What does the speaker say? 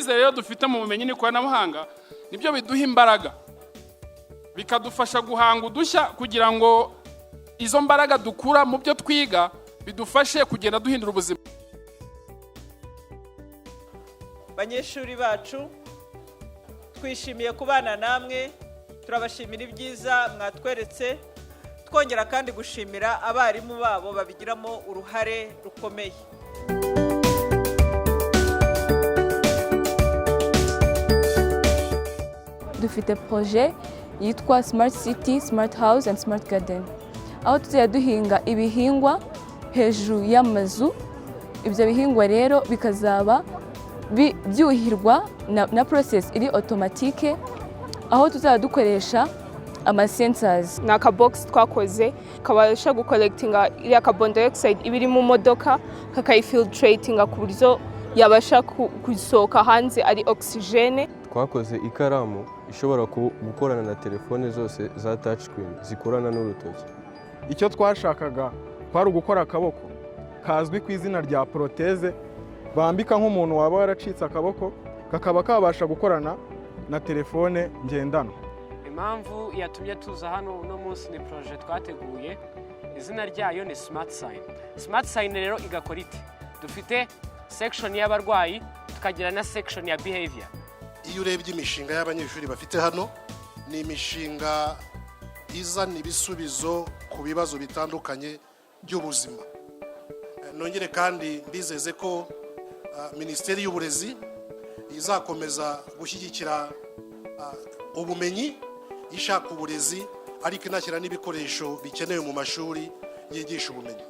icyizere rero dufite mu bumenyi n'ikoranabuhanga nibyo biduha imbaraga bikadufasha guhanga udushya kugira ngo izo mbaraga dukura mu byo twiga bidufashe kugenda duhindura ubuzima. Abanyeshuri bacu twishimiye kubana namwe, turabashimira ibyiza mwatweretse, twongera kandi gushimira abarimu babo babigiramo uruhare rukomeye. Dufite projet yitwa Smart City, Smart House and Smart Garden. Aho tuzajya duhinga ibihingwa hejuru y'amazu. Ibyo bihingwa rero bikazaba byuhirwa na process iri automatique, aho tuzajya dukoresha sensors. Ni akabox twakoze kabasha gucollectinga iriya carbon dioxide ibiri mu modoka kakayifiltratinga ku buryo yabasha gusohoka hanze ari oxygene. Twakoze ikaramu ishobora gukorana na telefone zose za touch screen zikorana n'urutoki. Icyo twashakaga kwari ugukora akaboko kazwi ku izina rya proteze bambika nk'umuntu waba waracitse akaboko kakaba kabasha gukorana na telefone ngendanwa. Impamvu yatumye tuza hano uno munsi ni projet twateguye, izina ryayo ni Smart Sign. Smart Sign rero igakora iti: dufite section y'abarwayi tukagira na section ya behavior. Iyo urebye imishinga y'abanyeshuri bafite hano ni imishinga izana ibisubizo ku bibazo bitandukanye by'ubuzima. Nongere kandi mbizeze ko Minisiteri y'Uburezi izakomeza gushyigikira ubumenyi, ishaka uburezi ariko inashyira n'ibikoresho bikenewe mu mashuri yigisha ubumenyi.